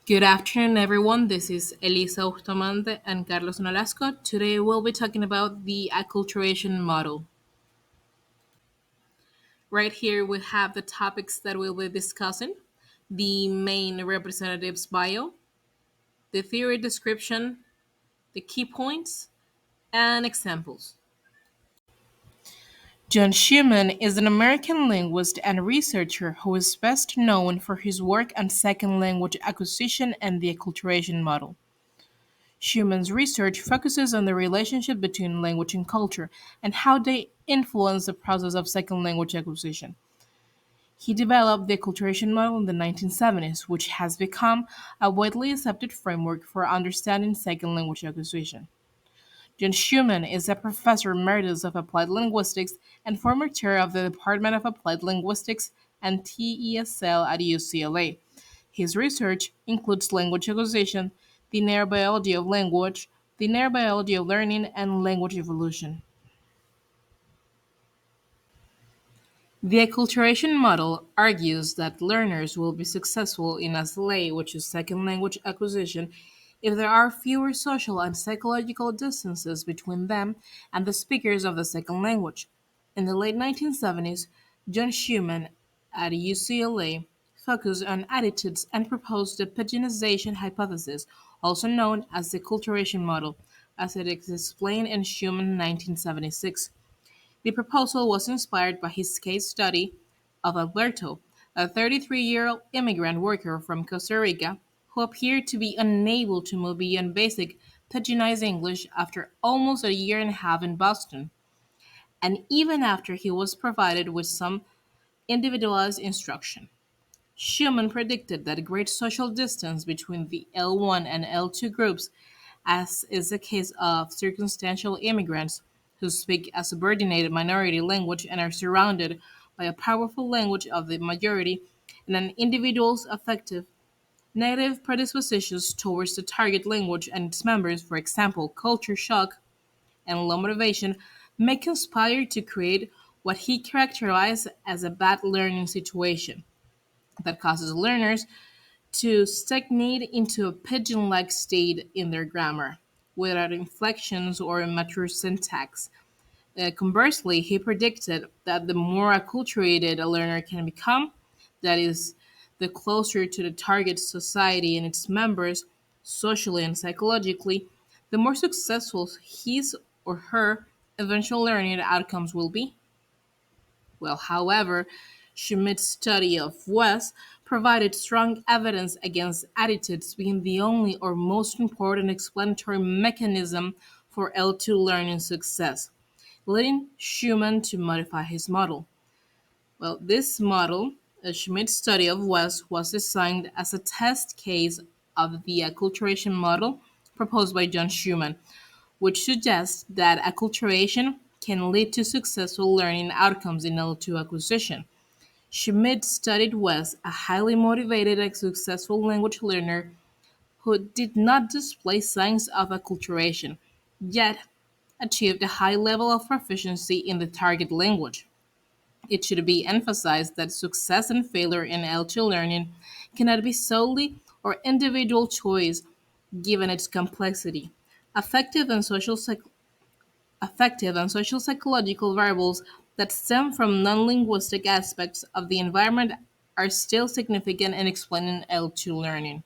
Good afternoon, everyone. This is Elisa Bustamante and Carlos Nolazco. Today, we'll be talking about the acculturation model. Right here, we have the topics that we'll be discussing: the main representative's bio, the theory description, the key points, and examples. John Schumann is an American linguist and researcher who is best known for his work on second language acquisition and the acculturation model. Schumann's research focuses on the relationship between language and culture and how they influence the process of second language acquisition. He developed the acculturation model in the 1970s, which has become a widely accepted framework for understanding second language acquisition. John Schumann is a professor emeritus of applied linguistics and former chair of the Department of Applied Linguistics and TESL at UCLA. His research includes language acquisition, the neurobiology of language, the neurobiology of learning, and language evolution. The acculturation model argues that learners will be successful in SLA, which is second language acquisition, if there are fewer social and psychological distances between them and the speakers of the second language. In the late 1970s, John Schumann at UCLA focused on attitudes and proposed the paginization hypothesis, also known as the acculturation model, as it is explained in Schumann 1976. The proposal was inspired by his case study of Alberto, a 33-year-old immigrant worker from Costa Rica who appeared to be unable to move beyond basic paginized English after almost a year and a half in Boston, and even after he was provided with some individualized instruction. Schumann predicted that great social distance between the L1 and L2 groups, as is the case of circumstantial immigrants who speak a subordinated minority language and are surrounded by a powerful language of the majority, and an individual's affective negative predispositions towards the target language and its members, for example, culture shock and low motivation, may conspire to create what he characterized as a bad learning situation that causes learners to stagnate into a pigeon like state in their grammar, without inflections or mature syntax. Conversely, he predicted that the more acculturated a learner can become, that is, the closer to the target society and its members, socially and psychologically, the more successful his or her eventual learning outcomes will be. Well, however, Schmidt's study of West provided strong evidence against attitudes being the only or most important explanatory mechanism for L2 learning success, leading Schumann to modify his model. Well, this model, a Schmidt study of West, was designed as a test case of the acculturation model proposed by John Schumann, which suggests that acculturation can lead to successful learning outcomes in L2 acquisition. Schmidt studied West, a highly motivated and successful language learner who did not display signs of acculturation, yet achieved a high level of proficiency in the target language. It should be emphasized that success and failure in L2 learning cannot be solely or individual choice given its complexity. Affective and social affective and social psychological variables that stem from non-linguistic aspects of the environment are still significant in explaining L2 learning.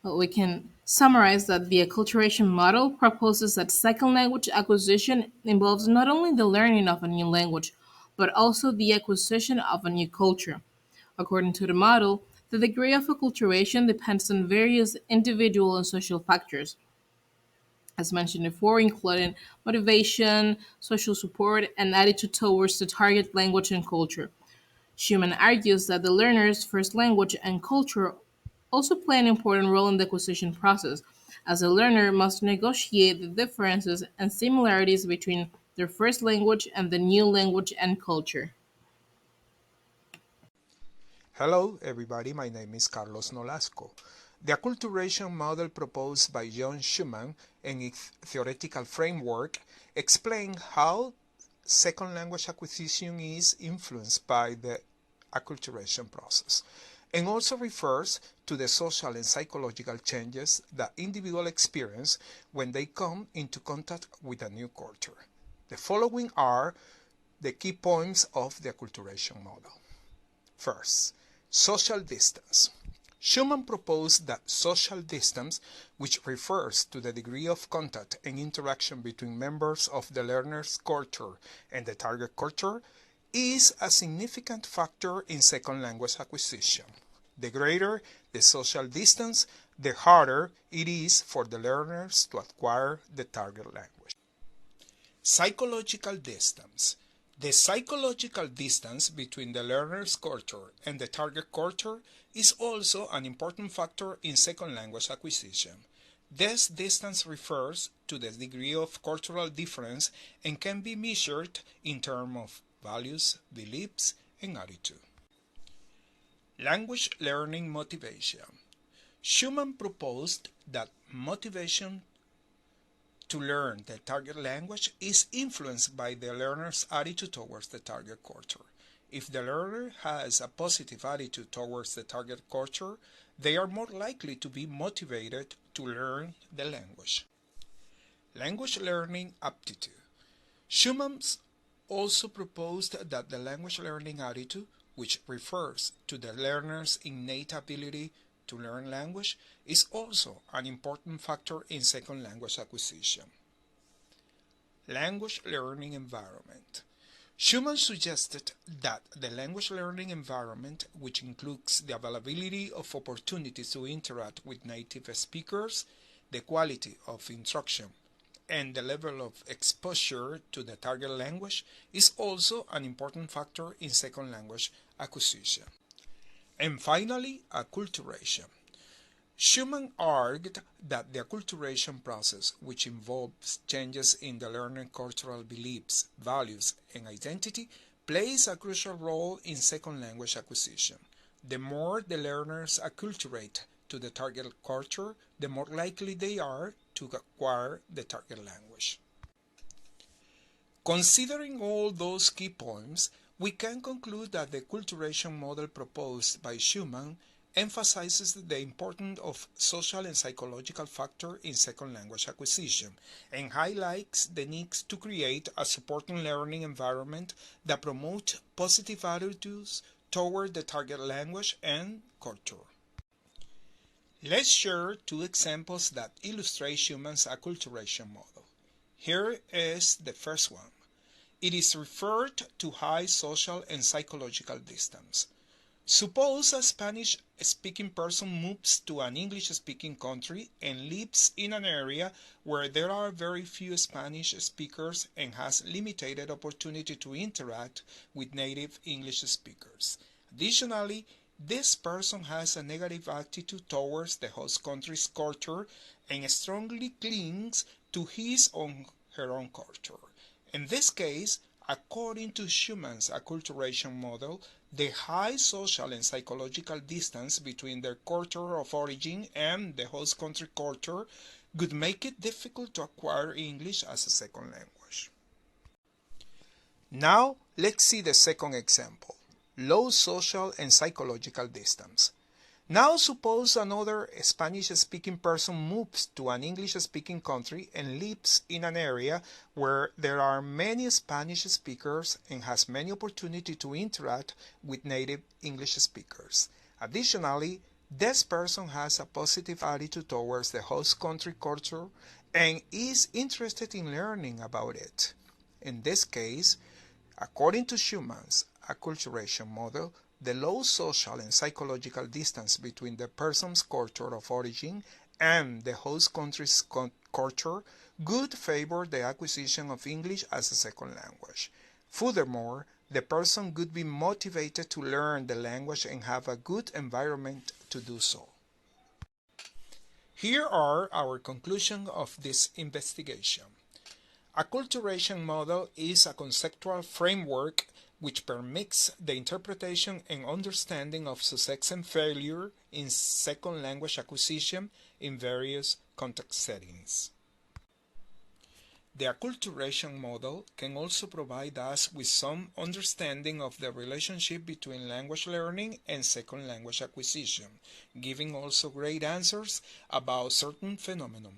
Well, we can summarize that the acculturation model proposes that second language acquisition involves not only the learning of a new language, but also the acquisition of a new culture. According to the model, the degree of acculturation depends on various individual and social factors, as mentioned before, including motivation, social support, and attitude towards the target language and culture. Schumann argues that the learner's first language and culture also play an important role in the acquisition process, as the learner must negotiate the differences and similarities between their first language and the new language and culture. Hello, everybody. My name is Carlos Nolasco. The acculturation model proposed by John Schumann and its theoretical framework explain how second language acquisition is influenced by the acculturation process. and also refers to the social and psychological changes that individuals experience when they come into contact with a new culture. The following are the key points of the acculturation model. First, social distance. Schumann proposed that social distance, which refers to the degree of contact and interaction between members of the learner's culture and the target culture, is a significant factor in second language acquisition. The greater the social distance, the harder it is for the learners to acquire the target language. Psychological distance. The psychological distance between the learner's culture and the target culture is also an important factor in second language acquisition. This distance refers to the degree of cultural difference and can be measured in terms of values, beliefs, and attitude. Language learning motivation. Schumann proposed that motivation to learn the target language is influenced by the learner's attitude towards the target culture. If the learner has a positive attitude towards the target culture, they are more likely to be motivated to learn the language. Language learning aptitude. Schumann also proposed that the language learning attitude, which refers to the learner's innate ability to learn language, is also an important factor in second language acquisition. Language learning environment. Schumann suggested that the language learning environment, which includes the availability of opportunities to interact with native speakers, the quality of instruction, and the level of exposure to the target language, is also an important factor in second language acquisition. And finally, acculturation. Schumann argued that the acculturation process, which involves changes in the learner's cultural beliefs, values, and identity, plays a crucial role in second language acquisition. The more the learners acculturate to the target culture, the more likely they are to acquire the target language. Considering all those key points, we can conclude that the acculturation model proposed by Schumann emphasizes the importance of social and psychological factors in second language acquisition and highlights the need to create a supporting learning environment that promotes positive attitudes toward the target language and culture. Let's share two examples that illustrate Schumann's acculturation model. Here is the first one. It is referred to high social and psychological distance. Suppose a Spanish-speaking person moves to an English-speaking country and lives in an area where there are very few Spanish speakers and has limited opportunity to interact with native English speakers. Additionally, this person has a negative attitude towards the host country's culture and strongly clings to his or her own culture. In this case, according to Schumann's acculturation model, the high social and psychological distance between their culture of origin and the host country culture would make it difficult to acquire English as a second language. Now, let's see the second example, low social and psychological distance. Now suppose another Spanish-speaking person moves to an English-speaking country and lives in an area where there are many Spanish speakers and has many opportunities to interact with native English speakers. Additionally, this person has a positive attitude towards the host country culture and is interested in learning about it. In this case, according to Schumann's acculturation model, the low social and psychological distance between the person's culture of origin and the host country's culture would favor the acquisition of English as a second language. Furthermore, the person would be motivated to learn the language and have a good environment to do so. Here are our conclusions of this investigation. Acculturation model is a conceptual framework which permits the interpretation and understanding of success and failure in second language acquisition in various context settings. The acculturation model can also provide us with some understanding of the relationship between language learning and second language acquisition, giving also great answers about certain phenomena.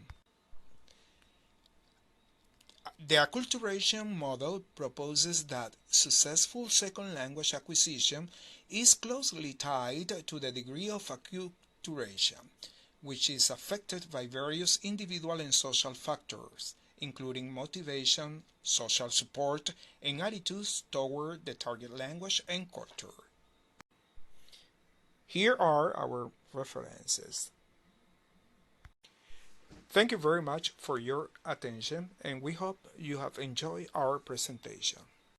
The acculturation model proposes that successful second language acquisition is closely tied to the degree of acculturation, which is affected by various individual and social factors, including motivation, social support, and attitudes toward the target language and culture. Here are our references. Thank you very much for your attention, and we hope you have enjoyed our presentation.